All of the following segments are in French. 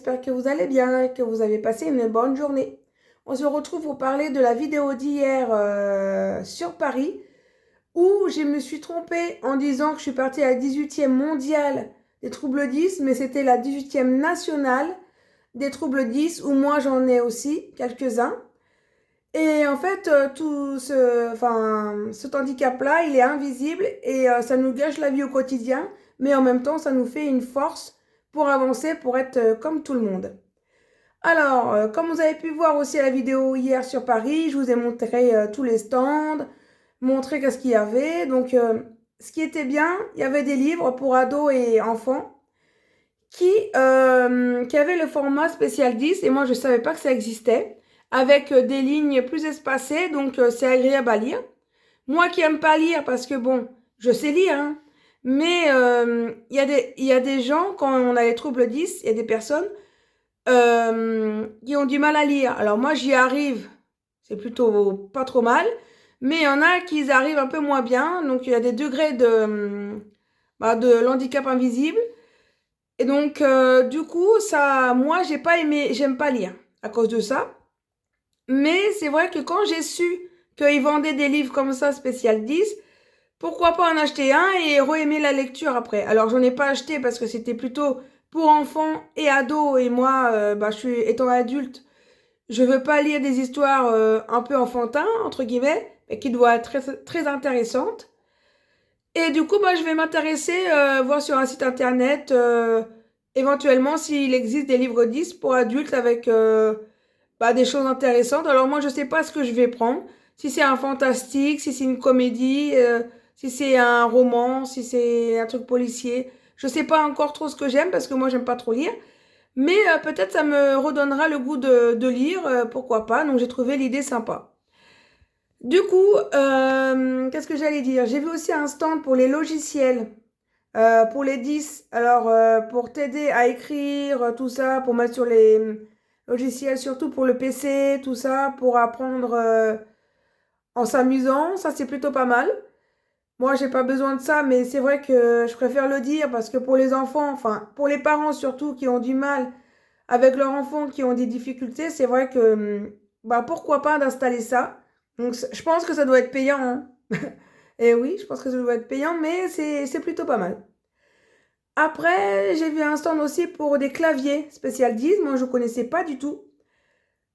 j'espère que vous allez bien et que vous avez passé une bonne journée. On se retrouve pour parler de la vidéo d'hier sur Paris où je me suis trompée en disant que je suis partie à la 18e mondiale des troubles 10, mais c'était la 18e nationale des troubles 10 où moi j'en ai aussi quelques-uns. Et en fait, cet handicap-là, il est invisible et ça nous gâche la vie au quotidien, mais en même temps, ça nous fait une force pour avancer, pour être comme tout le monde. Alors, comme vous avez pu voir aussi à la vidéo hier sur Paris, je vous ai montré tous les stands, montré qu'est-ce qu'il y avait. Donc, ce qui était bien, il y avait des livres pour ados et enfants qui avaient le format spécial 10, et moi je ne savais pas que ça existait, avec des lignes plus espacées, donc c'est agréable à lire. Moi qui aime pas lire, parce que bon, je sais lire, hein, mais il y a des gens, quand on a les troubles 10, il y a des personnes qui ont du mal à lire. Alors moi j'y arrive, c'est plutôt pas trop mal, mais il y en a qui y arrivent un peu moins bien, donc il y a des degrés de l'handicap invisible. Et donc, du coup, ça, moi, j'ai pas aimé, j'aime pas lire à cause de ça. Mais c'est vrai que quand j'ai su qu'ils vendaient des livres comme ça, spécial 10, pourquoi pas en acheter un et re-aimer la lecture après. Alors, j'en ai pas acheté parce que c'était plutôt pour enfants et ados. Et moi, étant adulte, je veux pas lire des histoires un peu enfantins, entre guillemets, mais qui doivent être très, très intéressantes. Et du coup, je vais m'intéresser, voir sur un site internet, éventuellement s'il existe des livres 10 pour adultes avec des choses intéressantes. Alors moi, je sais pas ce que je vais prendre. Si c'est un fantastique, si c'est une comédie, si c'est un roman, si c'est un truc policier. Je sais pas encore trop ce que j'aime parce que moi, j'aime pas trop lire. Mais peut-être ça me redonnera le goût de lire, pourquoi pas. Donc j'ai trouvé l'idée sympa. Du coup, qu'est-ce que j'allais dire? J'ai vu aussi un stand pour les logiciels, pour les 10. Alors, pour t'aider à écrire, tout ça, pour mettre sur les logiciels, surtout pour le PC, tout ça, pour apprendre en s'amusant, ça c'est plutôt pas mal. Moi, j'ai pas besoin de ça, mais c'est vrai que je préfère le dire parce que pour les enfants, enfin, pour les parents surtout qui ont du mal avec leurs enfants qui ont des difficultés, c'est vrai que, pourquoi pas d'installer ça. Donc, je pense que ça doit être payant, hein. Et oui, je pense que ça doit être payant, mais c'est plutôt pas mal. Après, j'ai vu un stand aussi pour des claviers spécial 10. Moi, je connaissais pas du tout.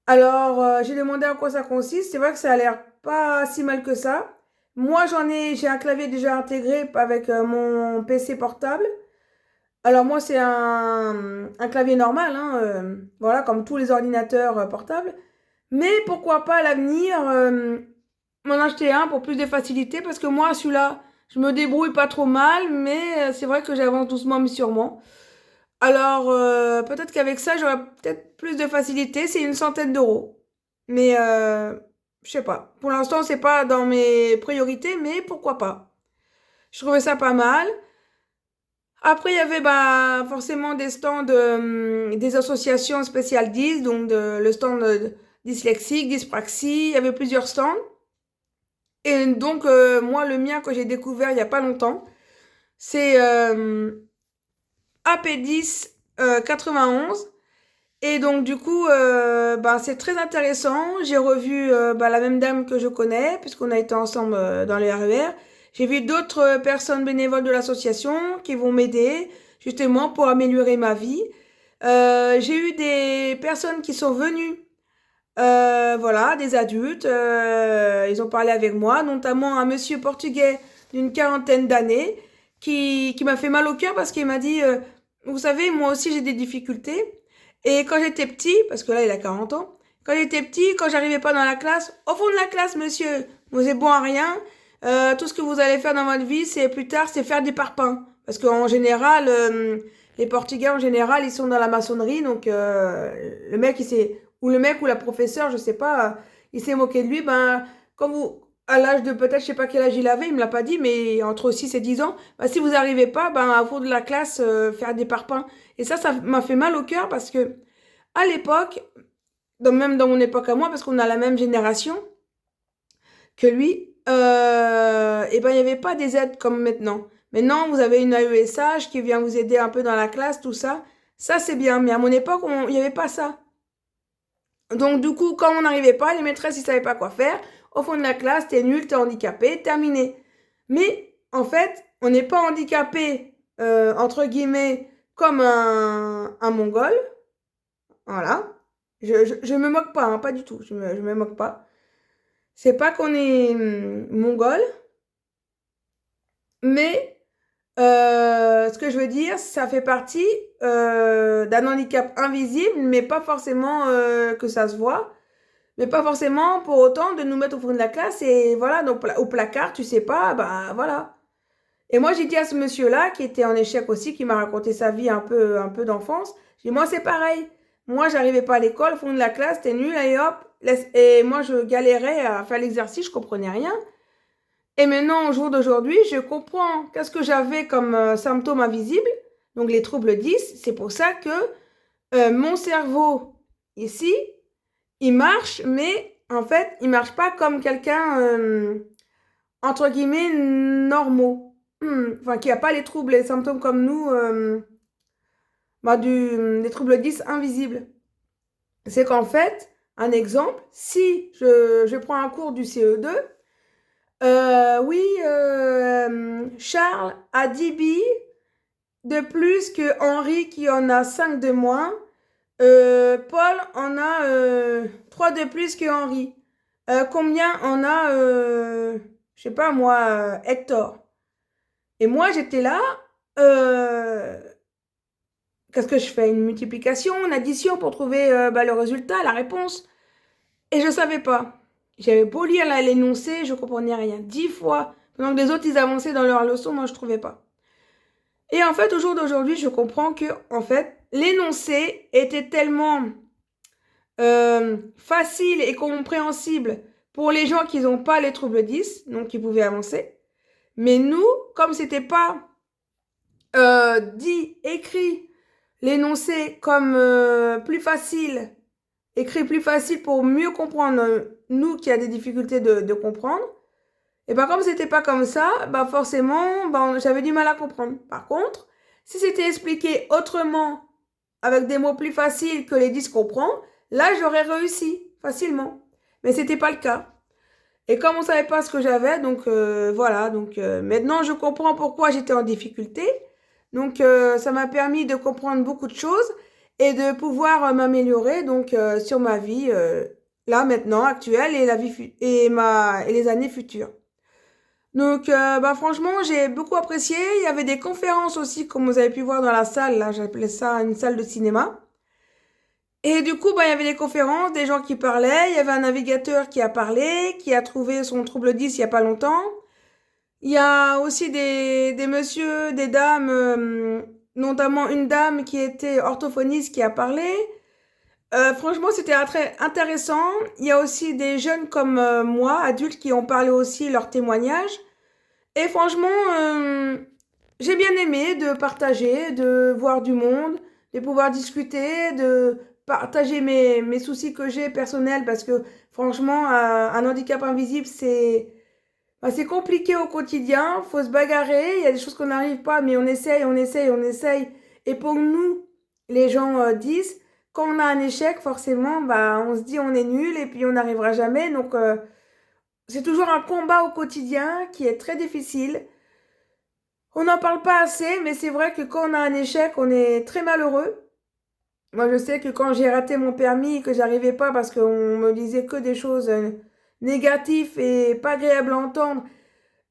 Alors, j'ai demandé à quoi ça consiste. C'est vrai que ça a l'air pas si mal que ça. Moi, j'ai un clavier déjà intégré avec mon PC portable. Alors moi, c'est un clavier normal, hein, voilà, comme tous les ordinateurs portables. Mais pourquoi pas à l'avenir m'en acheter un pour plus de facilité, parce que moi, celui-là, je me débrouille pas trop mal, mais c'est vrai que j'avance doucement mais sûrement. Alors, peut-être qu'avec ça, j'aurai peut-être plus de facilité. C'est une centaine d'euros. Mais, je sais pas. Pour l'instant, c'est pas dans mes priorités, mais pourquoi pas. Je trouvais ça pas mal. Après, il y avait forcément des stands, des associations spéciales 10, donc le stand dyslexique, dyspraxie, il y avait plusieurs stands. Et donc, moi, le mien que j'ai découvert il n'y a pas longtemps, c'est AP10 91. Et donc, du coup, c'est très intéressant. J'ai revu la même dame que je connais, puisqu'on a été ensemble dans le RER. J'ai vu d'autres personnes bénévoles de l'association qui vont m'aider, justement, pour améliorer ma vie. J'ai eu des personnes qui sont venues, voilà, des adultes. Ils ont parlé avec moi, notamment un monsieur portugais d'une quarantaine d'années qui m'a fait mal au cœur parce qu'il m'a dit, vous savez, moi aussi j'ai des difficultés. Et quand j'étais petit, parce que là il a 40 ans, quand j'étais petit, quand j'arrivais pas dans la classe, au fond de la classe, monsieur, vous êtes bon à rien. Tout ce que vous allez faire dans votre vie, c'est plus tard, c'est faire des parpaings. Parce qu'en général, les Portugais en général, ils sont dans la maçonnerie, donc le mec il s'est ou le mec ou la professeure, je sais pas, il s'est moqué de lui. Quand vous, à l'âge de peut-être, je sais pas quel âge il avait, il me l'a pas dit, mais entre 6 et 10 ans, si vous arrivez pas, au fond de la classe, faire des parpaings. Et ça m'a fait mal au cœur parce que, à l'époque, même dans mon époque à moi, parce qu'on a la même génération que lui, il n'y avait pas des aides comme maintenant. Maintenant, vous avez une AESH qui vient vous aider un peu dans la classe, tout ça. Ça, c'est bien, mais à mon époque, il n'y avait pas ça. Donc, du coup, quand on n'arrivait pas, les maîtresses, ils savaient pas quoi faire. Au fond de la classe, t'es nul, t'es handicapé, terminé. Mais, en fait, on n'est pas handicapé, entre guillemets, comme un Mongol. Voilà. Je me moque pas, hein, pas du tout. Je me moque pas. C'est pas qu'on est Mongol, mais ce que je veux dire, ça fait partie d'un handicap invisible, mais pas forcément que ça se voit. Mais pas forcément pour autant de nous mettre au fond de la classe et voilà, donc au placard, tu sais pas, bah voilà. Et moi, j'ai dit à ce monsieur-là, qui était en échec aussi, qui m'a raconté sa vie un peu d'enfance, j'ai dit, moi, c'est pareil. Moi, j'arrivais pas à l'école, au fond de la classe, t'es nul, allez hop. Et moi, je galérais à faire l'exercice, je comprenais rien. Et maintenant, au jour d'aujourd'hui, je comprends qu'est-ce que j'avais comme symptômes invisibles, donc les troubles 10. C'est pour ça que mon cerveau, ici, il marche, mais en fait, il marche pas comme quelqu'un, entre guillemets, normaux. Enfin, qui a pas les troubles, les symptômes comme nous, des troubles 10 invisibles. C'est qu'en fait, un exemple, si je prends un cours du CE2, oui, Charles a 10 billes de plus que Henri qui en a 5 de moins. Paul en a 3 de plus que Henri. Combien en a, je sais pas moi, Hector. Et moi, j'étais là, euh, qu'est-ce que je fais? Une multiplication, une addition pour trouver le résultat, la réponse. Et je savais pas. J'avais beau lire l'énoncé, je comprenais rien. 10 fois. Pendant que les autres, ils avançaient dans leur leçon, moi, je trouvais pas. Et en fait, au jour d'aujourd'hui, je comprends que, en fait, l'énoncé était tellement facile et compréhensible pour les gens qui n'ont pas les troubles 10, donc qui pouvaient avancer. Mais nous, comme c'était pas dit, écrit, l'énoncé comme plus facile, écrit plus facile pour mieux comprendre nous qui a des difficultés de comprendre, et ben comme c'était pas comme ça, bah forcément, j'avais du mal à comprendre. Par contre, si c'était expliqué autrement, avec des mots plus faciles que les 10 comprend, là j'aurais réussi facilement. Mais c'était pas le cas. Et comme on savait pas ce que j'avais, donc voilà. Donc maintenant je comprends pourquoi j'étais en difficulté. Donc ça m'a permis de comprendre beaucoup de choses et de pouvoir m'améliorer donc sur ma vie là maintenant actuelle et la vie et les années futures. Donc franchement j'ai beaucoup apprécié. Il y avait des conférences aussi comme vous avez pu voir dans la salle là, j'appelais ça une salle de cinéma. Et du coup, il y avait des conférences, des gens qui parlaient, il y avait un navigateur qui a parlé, qui a trouvé son trouble 10 il y a pas longtemps. Il y a aussi des messieurs, des dames, notamment une dame qui était orthophoniste qui a parlé. Franchement, c'était très intéressant. Il y a aussi des jeunes comme moi, adultes, qui ont parlé aussi leurs témoignages. Et franchement, j'ai bien aimé de partager, de voir du monde, de pouvoir discuter, de partager mes soucis que j'ai personnels parce que franchement, un handicap invisible, c'est compliqué au quotidien, faut se bagarrer, il y a des choses qu'on n'arrive pas, mais on essaye, on essaye, on essaye. Et pour nous, les gens disent, quand on a un échec, forcément, on se dit on est nul et puis on n'arrivera jamais. Donc, c'est toujours un combat au quotidien qui est très difficile. On n'en parle pas assez, mais c'est vrai que quand on a un échec, on est très malheureux. Moi, je sais que quand j'ai raté mon permis, que j'arrivais pas parce qu'on me disait que des choses négatives et pas agréables à entendre,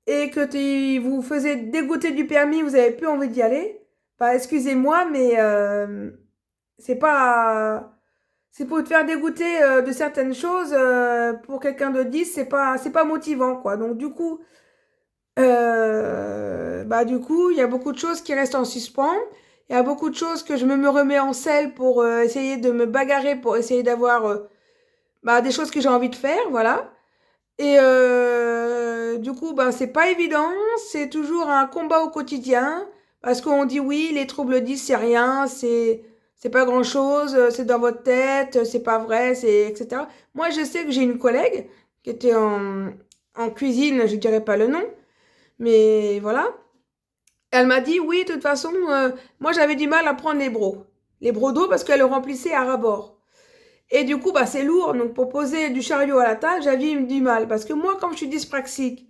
et que vous faisiez dégoûter du permis, vous avez plus envie d'y aller, bah excusez-moi, mais c'est pas, c'est pour te faire dégoûter de certaines choses pour quelqu'un de 10, c'est pas motivant, quoi. Donc du coup, il y a beaucoup de choses qui restent en suspens. Il y a beaucoup de choses que je me remets en selle pour essayer de me bagarrer, pour essayer d'avoir des choses que j'ai envie de faire, voilà. Et du coup, c'est pas évident. C'est toujours un combat au quotidien. Parce qu'on dit oui, les troubles 10, c'est rien, c'est pas grand-chose, c'est dans votre tête, c'est pas vrai, etc. Moi, je sais que j'ai une collègue qui était en cuisine, je dirais pas le nom, mais voilà. Elle m'a dit, oui, de toute façon, moi j'avais du mal à prendre les bros. les brodos parce qu'elle le remplissait à ras-bord. Et du coup, bah, c'est lourd. Donc, pour poser du chariot à la table, j'avais du mal. Parce que moi, comme je suis dyspraxique,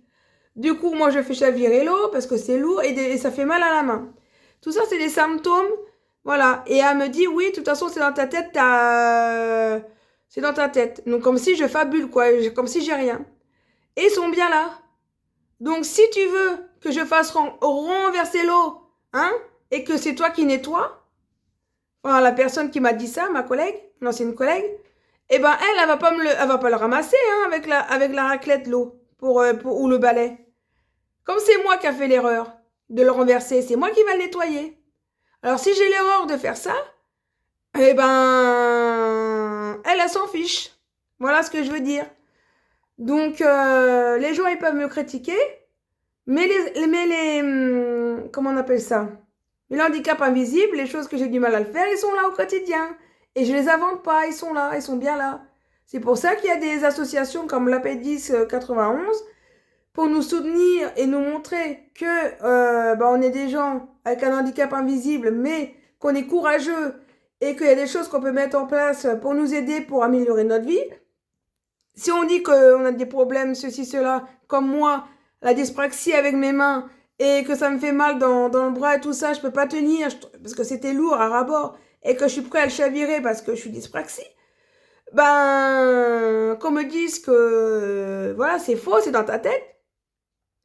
du coup, moi, je fais chavirer l'eau parce que c'est lourd et ça fait mal à la main. Tout ça, c'est des symptômes. Voilà. Et elle me dit, oui, de toute façon, c'est dans ta tête, c'est dans ta tête. Donc, comme si je fabule, quoi. Comme si j'ai rien. Et ils sont bien là. Donc, si tu veux que je fasse renverser l'eau, hein, et que c'est toi qui nettoies, enfin, la personne qui m'a dit ça, ma collègue, l'ancienne collègue, eh ben, elle va pas elle va pas le ramasser, hein, avec la raclette, l'eau, ou le balai. Comme c'est moi qui a fait l'erreur de le renverser, c'est moi qui va le nettoyer. Alors, si j'ai l'erreur de faire ça, eh ben, elle s'en fiche. Voilà ce que je veux dire. Donc, les gens, ils peuvent me critiquer, mais comment on appelle ça? Mais l'handicap invisible, les choses que j'ai du mal à le faire, ils sont là au quotidien. Et je les invente pas, ils sont là, ils sont bien là. C'est pour ça qu'il y a des associations comme l'APEDIS 91 pour nous soutenir et nous montrer que on est des gens avec un handicap invisible, mais qu'on est courageux et qu'il y a des choses qu'on peut mettre en place pour nous aider pour améliorer notre vie. Si on dit qu'on a des problèmes, ceci, cela, comme moi, la dyspraxie avec mes mains, et que ça me fait mal dans le bras et tout ça, je peux pas tenir, parce que c'était lourd à ras-bord, et que je suis prêt à le chavirer parce que je suis dyspraxie, ben, qu'on me dise que, voilà, c'est faux, c'est dans ta tête.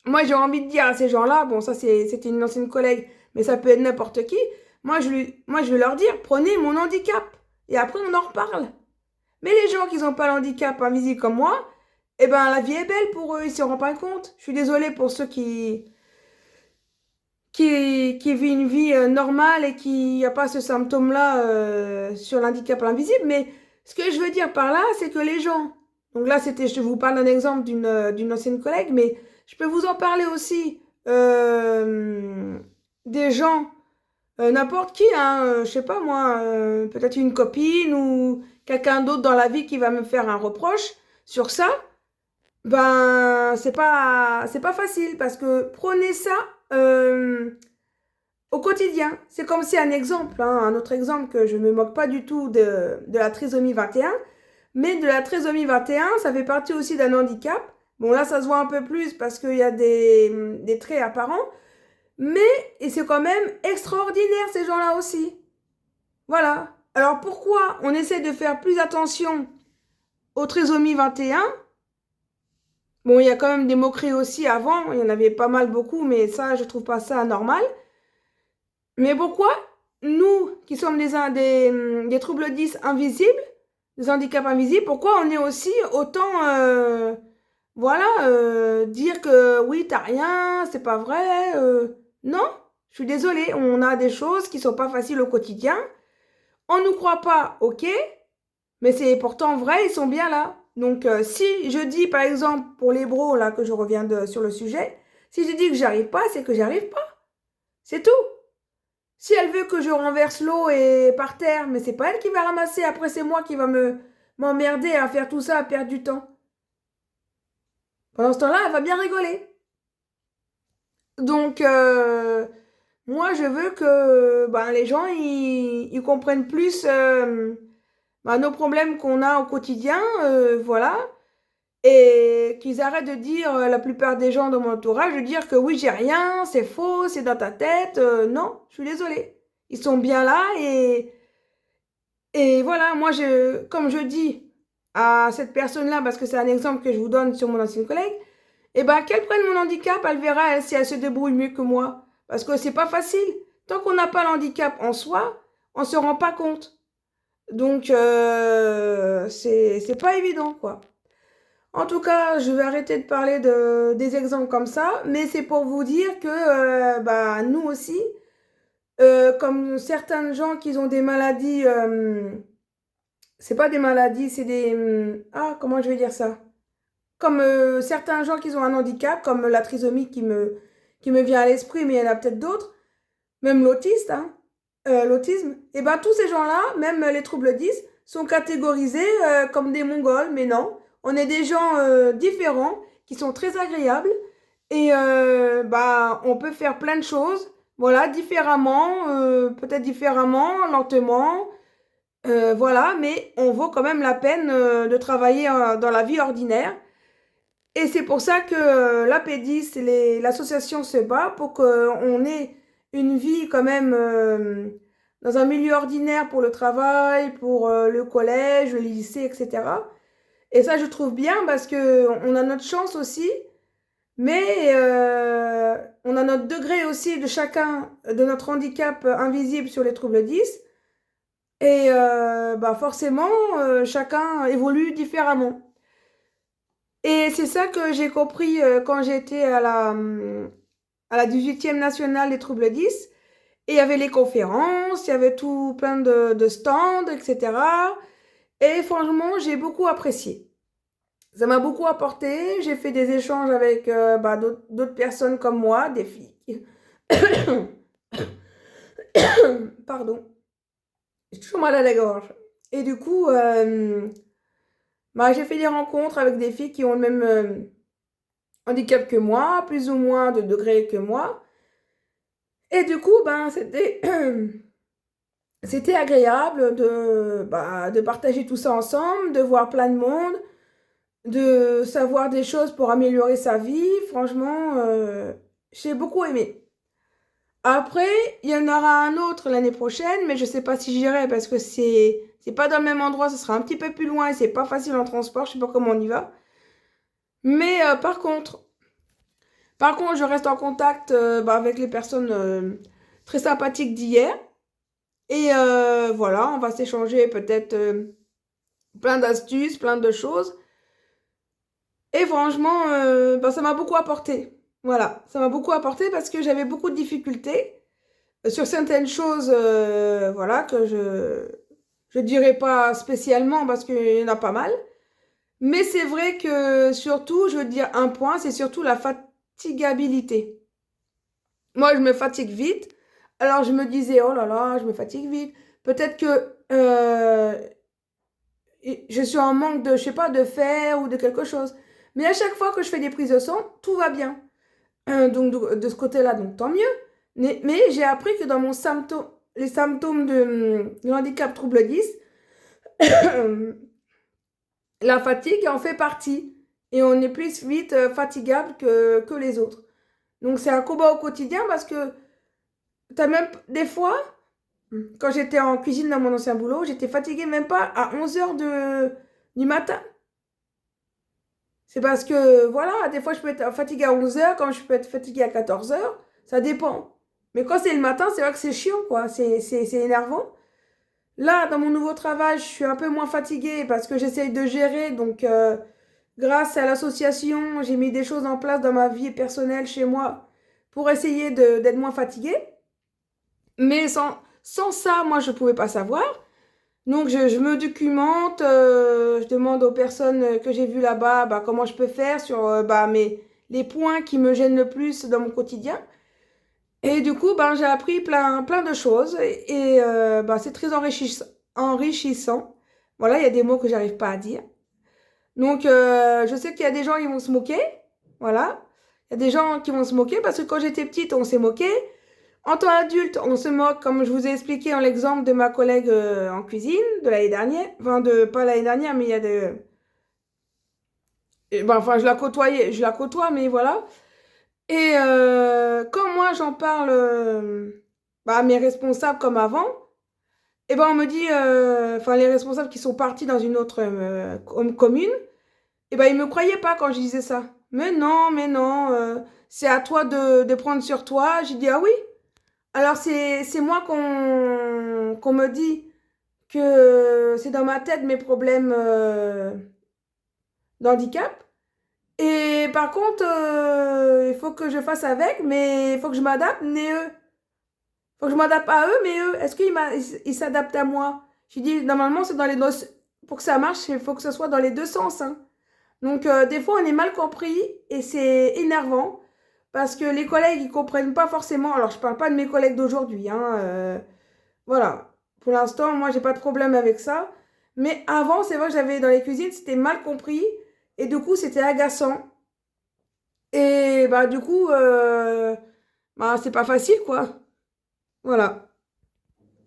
Moi, j'ai envie de dire à ces gens-là, bon, ça, c'était une ancienne collègue, mais ça peut être n'importe qui. Moi, je vais leur dire, prenez mon handicap, et après, on en reparle. Mais les gens qui n'ont pas l'handicap invisible comme moi, eh ben, la vie est belle pour eux, ils ne se rendent pas compte. Je suis désolée pour ceux qui vivent une vie normale et qui n'ont pas ce symptôme-là sur l'handicap invisible. Mais ce que je veux dire par là, c'est que les gens, donc là, je vous parle d'un exemple d'une ancienne collègue, mais je peux vous en parler aussi des gens, n'importe qui, hein, je sais pas moi, peut-être une copine ou quelqu'un d'autre dans la vie qui va me faire un reproche sur ça. Ben, c'est pas facile parce que prenez ça au quotidien. C'est comme si un exemple, hein, un autre exemple que je ne me moque pas du tout de la trisomie 21, mais de la trisomie 21, ça fait partie aussi d'un handicap. Bon, là, ça se voit un peu plus parce qu'il y a des traits apparents, mais et c'est quand même extraordinaire ces gens-là aussi. Voilà. Alors pourquoi on essaie de faire plus attention aux trisomies 21? Bon, il y a quand même des moqueries aussi avant, il y en avait pas mal beaucoup, mais ça, je trouve pas ça normal. Mais pourquoi nous, qui sommes des troubles 10 invisibles, des handicaps invisibles, pourquoi on est aussi autant, voilà, dire que oui, t'as rien, c'est pas vrai, non, je suis désolée, on a des choses qui sont pas faciles au quotidien, on nous croit pas, ok, mais c'est pourtant vrai, ils sont bien là. Donc, si je dis, par exemple, pour les bros, là, que je reviens sur le sujet, si je dis que j'arrive pas, c'est que j'arrive pas. C'est tout. Si elle veut que je renverse l'eau et par terre, mais c'est pas elle qui va ramasser, après c'est moi qui va m'emmerder à faire tout ça, à perdre du temps. Pendant ce temps-là, elle va bien rigoler. Donc, moi, je veux que ben, les gens, ils comprennent plus nos problèmes qu'on a au quotidien, voilà, et qu'ils arrêtent de dire, la plupart des gens de mon entourage, de dire que oui, j'ai rien, c'est faux, c'est dans ta tête. Non, je suis désolée. Ils sont bien là et voilà, moi, comme je dis à cette personne-là, parce que c'est un exemple que je vous donne sur mon ancienne collègue, eh ben, qu'elle prenne mon handicap, elle verra elle, si elle se débrouille mieux que moi. Parce que c'est pas facile. Tant qu'on n'a pas l'handicap en soi, on se rend pas compte. Donc, c'est pas évident, quoi. En tout cas, je vais arrêter de parler des exemples comme ça, mais c'est pour vous dire que bah, nous aussi, comme certains gens qui ont des maladies, c'est pas des maladies, c'est des... ah, comment je vais dire ça? Comme certains gens qui ont un handicap, comme la trisomie qui me vient à l'esprit, mais il y en a peut-être d'autres, même l'autiste, hein, l'autisme, et ben tous ces gens-là, même les troubles 10, sont catégorisés comme des Mongols, mais non, on est des gens différents, qui sont très agréables, et bah on peut faire plein de choses. voilà, différemment, peut-être différemment, lentement, voilà, mais on vaut quand même la peine de travailler dans la vie ordinaire. Et c'est pour ça que l'APEDIS, l'association se bat pour qu'on ait une vie quand même dans un milieu ordinaire pour le travail, pour le collège, le lycée, etc. Et ça, je trouve bien parce que on a notre chance aussi, mais on a notre degré aussi de chacun de notre handicap invisible sur les troubles 10. Et bah forcément, chacun évolue différemment. Et c'est ça que j'ai compris quand j'étais à la 18e nationale des troubles 10. Et il y avait les conférences, il y avait tout plein de stands, etc. Et franchement, j'ai beaucoup apprécié. Ça m'a beaucoup apporté. J'ai fait des échanges avec bah, d'autres personnes comme moi, des filles. Pardon, j'ai toujours mal à la gorge. Et du coup, bah, j'ai fait des rencontres avec des filles qui ont le même handicap que moi, plus ou moins de degrés que moi. Et du coup, ben, c'était agréable bah, de partager tout ça ensemble, de voir plein de monde, de savoir des choses pour améliorer sa vie. Franchement, j'ai beaucoup aimé. Après, il y en aura un autre l'année prochaine, mais je sais pas si j'irai parce que c'est pas dans le même endroit, ce sera un petit peu plus loin et c'est pas facile en transport, je sais pas comment on y va. Mais par contre, je reste en contact bah, avec les personnes très sympathiques d'hier. Et voilà, on va s'échanger peut-être plein d'astuces, plein de choses. Et franchement, bah, ça m'a beaucoup apporté. Voilà, ça m'a beaucoup apporté parce que j'avais beaucoup de difficultés sur certaines choses, voilà, que je dirais pas spécialement parce qu'il y en a pas mal. Mais c'est vrai que surtout, je veux dire un point, c'est surtout la fatigabilité. Moi, je me fatigue vite. Alors, je me disais, oh là là, je me fatigue vite. Peut-être que je suis en manque de, je sais pas, de fer ou de quelque chose. Mais à chaque fois que je fais des prises de sang, tout va bien. Donc, de ce côté-là, donc tant mieux. Mais j'ai appris que dans les symptômes de handicap trouble 10, la fatigue en fait partie. Et on est plus vite fatigable que les autres. Donc, c'est un combat au quotidien parce que t'as même des fois, quand j'étais en cuisine dans mon ancien boulot, j'étais fatiguée même pas à 11 heures du matin. C'est parce que, voilà, des fois je peux être fatiguée à 11 heures, comme je peux être fatiguée à 14 heures, ça dépend. Mais quand c'est le matin, c'est vrai que c'est chiant, quoi, c'est énervant. Là, dans mon nouveau travail, je suis un peu moins fatiguée parce que j'essaye de gérer, donc grâce à l'association, j'ai mis des choses en place dans ma vie personnelle chez moi pour essayer d'être moins fatiguée. Mais sans ça, moi, je ne pouvais pas savoir. Donc, je me documente, je demande aux personnes que j'ai vues là-bas bah, comment je peux faire sur bah, les points qui me gênent le plus dans mon quotidien. Et du coup, ben, j'ai appris plein de choses et bah, c'est très enrichissant. Voilà, il y a des mots que j'arrive pas à dire. Donc, je sais qu'il y a des gens qui vont se moquer. Voilà. Il y a des gens qui vont se moquer parce que quand j'étais petite, on s'est moqué. En tant qu'adulte, on se moque, comme je vous ai expliqué en l'exemple de ma collègue en cuisine de l'année dernière. Enfin, pas l'année dernière, mais il y a des... ben, enfin, je la côtoie, mais voilà. Et quand moi, j'en parle bah, à mes responsables comme avant, et ben, on me dit... Enfin, les responsables qui sont partis dans une autre commune, et ben, ils me croyaient pas quand je disais ça. Mais non, c'est à toi de prendre sur toi. J'ai dit, ah oui? Alors, c'est moi qu'on me dit que c'est dans ma tête mes problèmes d'handicap. Et par contre, il faut que je fasse avec, mais il faut que je m'adapte, mais eux. Il faut que je m'adapte à eux, mais eux, est-ce qu'ils s'adaptent à moi? J'ai dit, normalement, c'est dans les deux... Pour que ça marche, il faut que ce soit dans les deux sens, hein. Donc, des fois, on est mal compris et c'est énervant parce que les collègues, ils comprennent pas forcément. Alors, je parle pas de mes collègues d'aujourd'hui, hein. Voilà. Pour l'instant, moi, j'ai pas de problème avec ça. Mais avant, c'est vrai que j'avais dans les cuisines, c'était mal compris. Et du coup, c'était agaçant. Et bah, du coup, bah, c'est pas facile, quoi. Voilà.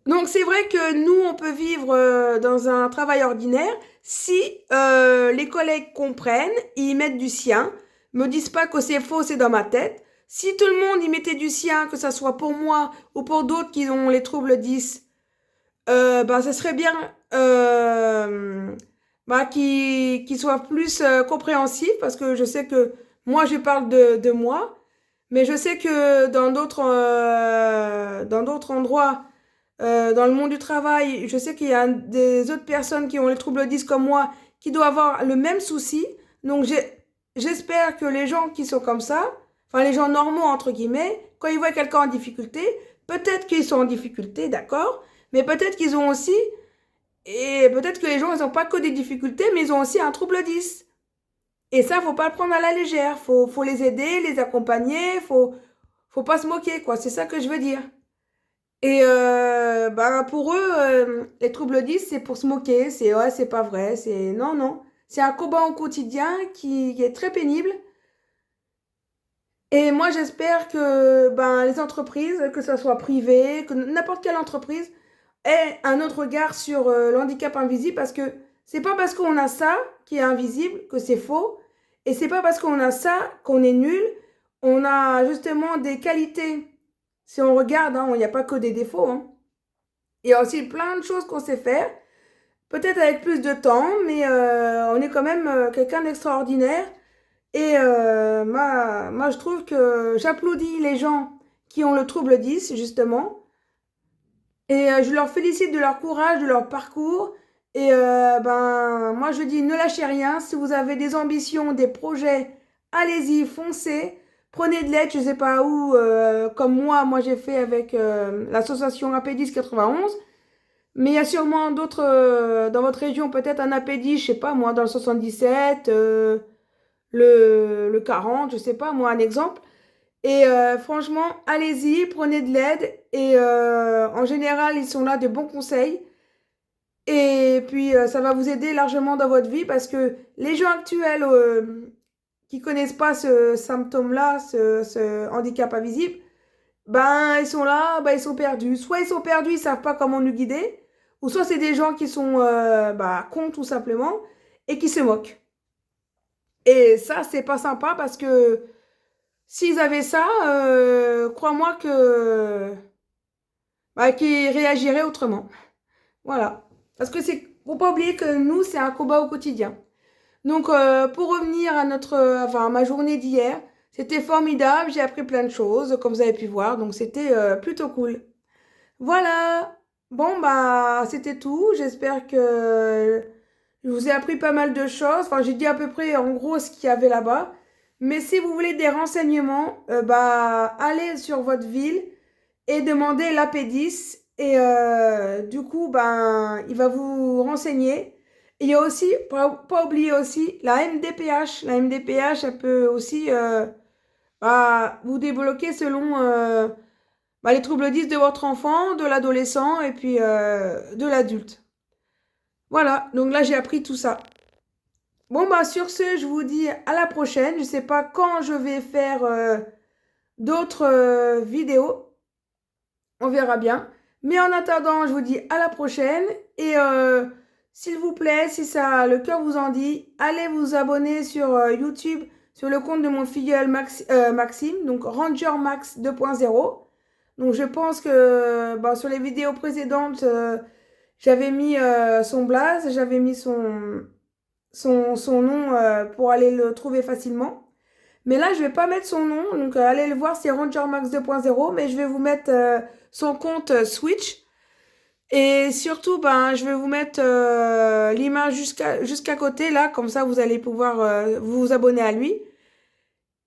Donc c'est vrai que nous, on peut vivre dans un travail ordinaire si les collègues comprennent, ils mettent du sien, me disent pas que c'est faux, c'est dans ma tête. Si tout le monde y mettait du sien, que ça soit pour moi ou pour d'autres qui ont les troubles 10, bah, ça serait bien bah, qu'ils soient plus compréhensifs parce que je sais que moi, je parle de moi, mais je sais que dans d'autres endroits, dans le monde du travail, je sais qu'il y a des autres personnes qui ont les troubles 10 comme moi qui doivent avoir le même souci. Donc j'espère que les gens qui sont comme ça, enfin les gens normaux entre guillemets, quand ils voient quelqu'un en difficulté, peut-être qu'ils sont en difficulté, d'accord, mais peut-être qu'ils ont aussi, et peut-être que les gens ils n'ont pas que des difficultés, mais ils ont aussi un trouble 10. Et ça, faut pas le prendre à la légère. Faut les aider, les accompagner, faut pas se moquer, quoi. C'est ça que je veux dire. Et bah, pour eux, les troubles 10, c'est pour se moquer, c'est ouais, c'est pas vrai, c'est non, non. C'est un combat au quotidien qui est très pénible. Et moi, j'espère que ben, les entreprises, que ce soit privé, que n'importe quelle entreprise, ait un autre regard sur l'handicap invisible parce que c'est pas parce qu'on a ça qui est invisible que c'est faux. Et c'est pas parce qu'on a ça qu'on est nul. On a justement des qualités. Si on regarde, hein, il n'y a pas que des défauts, hein. Il y a aussi plein de choses qu'on sait faire, peut-être avec plus de temps, mais on est quand même quelqu'un d'extraordinaire. Et moi, je trouve que j'applaudis les gens qui ont le trouble 10, justement. Et je leur félicite de leur courage, de leur parcours. Et ben, moi, je dis, ne lâchez rien. Si vous avez des ambitions, des projets, allez-y, foncez. Prenez de l'aide, je ne sais pas où, comme moi j'ai fait avec l'association AP10 91. Mais il y a sûrement d'autres dans votre région, peut-être un APD, je sais pas moi, dans le 77, le 40, je sais pas moi, un exemple. Et franchement, allez-y, prenez de l'aide. Et en général, ils sont là de bons conseils. Et puis, ça va vous aider largement dans votre vie parce que les gens actuels qui connaissent pas ce symptôme-là, ce handicap invisible, ben, ils sont là, ben, ils sont perdus. Soit ils sont perdus, ils savent pas comment nous guider, ou soit c'est des gens qui sont bah, cons tout simplement et qui se moquent. Et ça, c'est pas sympa parce que s'ils avaient ça, crois-moi que bah, qu'ils réagiraient autrement. Voilà. Parce que c'est, faut pas oublier que nous, c'est un combat au quotidien. Donc, pour revenir à enfin, à ma journée d'hier, c'était formidable. J'ai appris plein de choses, comme vous avez pu voir. Donc, c'était plutôt cool. Voilà. Bon, bah, c'était tout. J'espère que je vous ai appris pas mal de choses. Enfin, j'ai dit à peu près, en gros, ce qu'il y avait là-bas. Mais si vous voulez des renseignements, bah, allez sur votre ville et demandez l'AP10. Et du coup, ben, il va vous renseigner. Il y a aussi, pas oublier aussi, la MDPH. La MDPH, elle peut aussi bah, vous débloquer selon bah, les troubles 10 de votre enfant, de l'adolescent et puis de l'adulte. Voilà, donc là j'ai appris tout ça. Bon bah sur ce, je vous dis à la prochaine. Je ne sais pas quand je vais faire d'autres vidéos. On verra bien. Mais en attendant, je vous dis à la prochaine. Et s'il vous plaît, si ça le cœur vous en dit, allez vous abonner sur YouTube, sur le compte de mon filleul Maxime, donc Ranger Max 2.0. Donc je pense que bah, sur les vidéos précédentes, j'avais mis son blaze, j'avais mis son nom pour aller le trouver facilement. Mais là, je vais pas mettre son nom, donc allez le voir, c'est Ranger Max 2.0, mais je vais vous mettre son compte Switch. Et surtout, ben, je vais vous mettre l'image jusqu'à côté, là, comme ça vous allez pouvoir vous abonner à lui.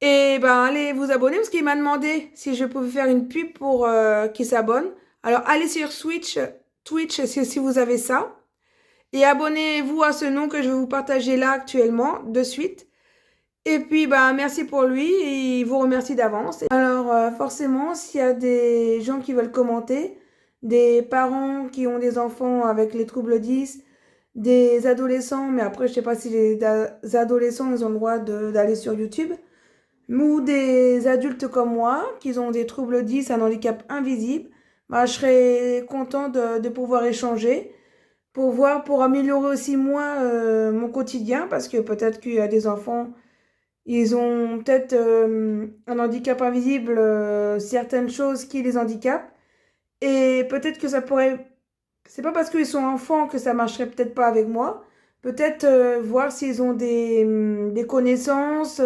Et ben, allez vous abonner parce qu'il m'a demandé si je pouvais faire une pub pour qu'il s'abonne. Alors, allez sur Twitch si vous avez ça. Et abonnez-vous à ce nom que je vais vous partager là actuellement, de suite. Et puis, bah, merci pour lui et il vous remercie d'avance. Alors, forcément, s'il y a des gens qui veulent commenter, des parents qui ont des enfants avec les troubles 10, des adolescents, mais après, je sais pas si les adolescents, ils ont le droit d'aller sur YouTube, ou des adultes comme moi, qui ont des troubles 10, un handicap invisible, bah, je serais content de pouvoir échanger pour voir, pour améliorer aussi moi mon quotidien, parce que peut-être qu'il y a des enfants, ils ont peut-être un handicap invisible, certaines choses qui les handicapent, et peut-être que ça pourrait, c'est pas parce qu'ils sont enfants que ça marcherait peut-être pas avec moi. Peut-être voir s'ils ont des connaissances,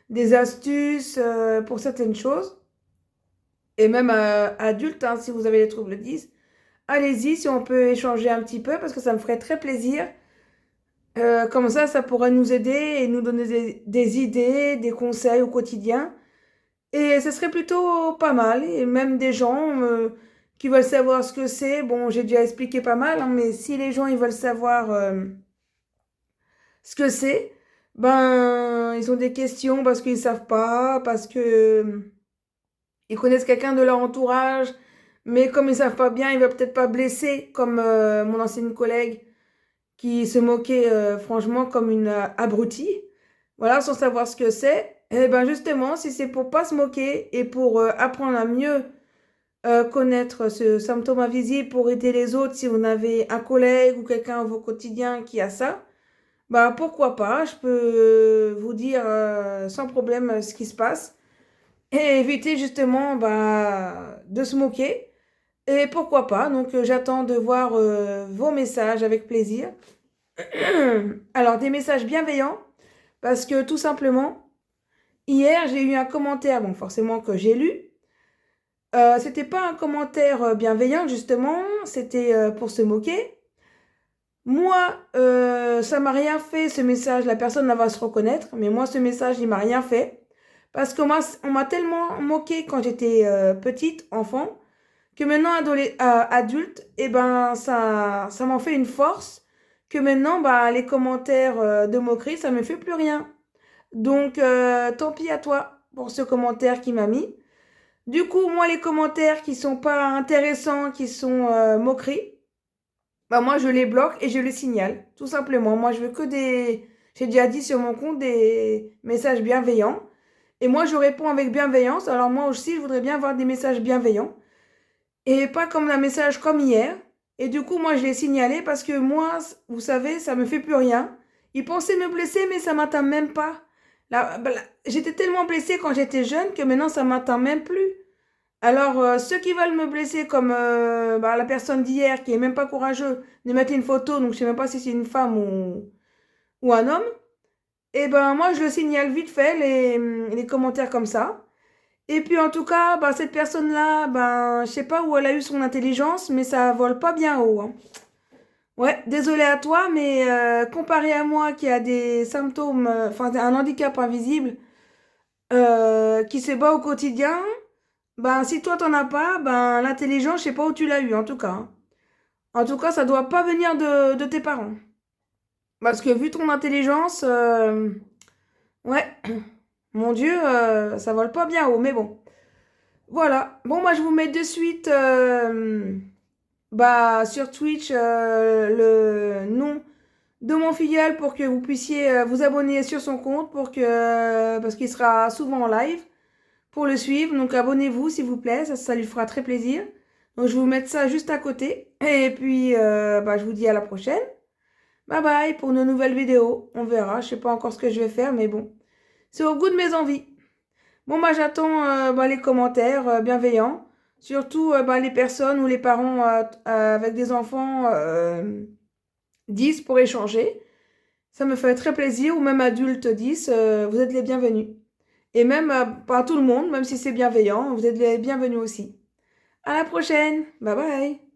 des astuces pour certaines choses. Et même adultes, hein, si vous avez des troubles 10, allez-y si on peut échanger un petit peu parce que ça me ferait très plaisir. Comme ça pourrait nous aider et nous donner des idées, des conseils au quotidien. Et ce serait plutôt pas mal. Et même des gens qui veulent savoir ce que c'est. Bon, j'ai déjà expliqué pas mal, hein, mais si les gens ils veulent savoir ce que c'est, ben ils ont des questions parce qu'ils savent pas, parce que ils connaissent quelqu'un de leur entourage, mais comme ils savent pas bien, ils veulent peut-être pas blesser, comme mon ancienne collègue qui se moquait franchement comme une abrutie, voilà, sans savoir ce que c'est. Et ben justement, si c'est pour pas se moquer et pour apprendre à mieux connaître ce symptôme invisible, pour aider les autres, si vous avez un collègue ou quelqu'un au quotidien qui a ça, bah pourquoi pas, je peux vous dire sans problème ce qui se passe et éviter justement bah, de se moquer. Et pourquoi pas, donc j'attends de voir vos messages avec plaisir. Alors, des messages bienveillants, parce que tout simplement, hier, j'ai eu un commentaire, bon, forcément que j'ai lu. C'était pas un commentaire bienveillant, justement, c'était pour se moquer. Moi, ça m'a rien fait, ce message, la personne là va se reconnaître, mais moi, ce message, il m'a rien fait. Parce on m'a tellement moqué quand j'étais petite, enfant, que maintenant, adulte, et ben, ça m'en fait une force, que maintenant, bah, les commentaires de moquerie, ça me fait plus rien. Donc, tant pis à toi pour ce commentaire qui m'a mis. Du coup, moi, les commentaires qui sont pas intéressants, qui sont moqueries, bah, moi, je les bloque et je les signale, tout simplement. Moi, je veux que j'ai déjà dit sur mon compte des messages bienveillants. Et moi, je réponds avec bienveillance. Alors, moi aussi, je voudrais bien avoir des messages bienveillants. Et pas comme un message comme hier. Et du coup, moi, je l'ai signalé parce que moi, vous savez, ça me fait plus rien. Ils pensaient me blesser, mais ça m'atteint même pas. J'étais tellement blessée quand j'étais jeune que maintenant, ça m'atteint même plus. Alors, ceux qui veulent me blesser comme bah, la personne d'hier qui est même pas courageux de mettre une photo, donc je sais même pas si c'est une femme ou un homme, et ben moi, je le signale vite fait, les commentaires comme ça. Et puis en tout cas, bah, cette personne-là, ben, je sais pas où elle a eu son intelligence, mais ça vole pas bien haut, hein. Ouais, désolé à toi, mais comparé à moi qui a des symptômes, enfin un handicap invisible, qui se bat au quotidien, ben si toi t'en as pas, ben l'intelligence, je sais pas où tu l'as eu en tout cas, hein. En tout cas, ça doit pas venir de tes parents. Parce que vu ton intelligence, ouais, mon Dieu, ça vole pas bien haut, mais bon. Voilà. Bon, moi, je vous mets de suite bah, sur Twitch le nom de mon filleul pour que vous puissiez vous abonner sur son compte parce qu'il sera souvent en live pour le suivre. Donc, abonnez-vous, s'il vous plaît. Ça lui fera très plaisir. Donc, je vais vous mettre ça juste à côté. Et puis, bah, je vous dis à la prochaine. Bye bye pour une nouvelle vidéo. On verra. Je sais pas encore ce que je vais faire, mais bon. C'est au goût de mes envies. Bon, bah, j'attends bah, les commentaires bienveillants. Surtout bah, les personnes ou les parents avec des enfants 10 pour échanger. Ça me fait très plaisir. Ou même adultes 10, vous êtes les bienvenus. Et même pas tout le monde, même si c'est bienveillant, vous êtes les bienvenus aussi. À la prochaine. Bye bye.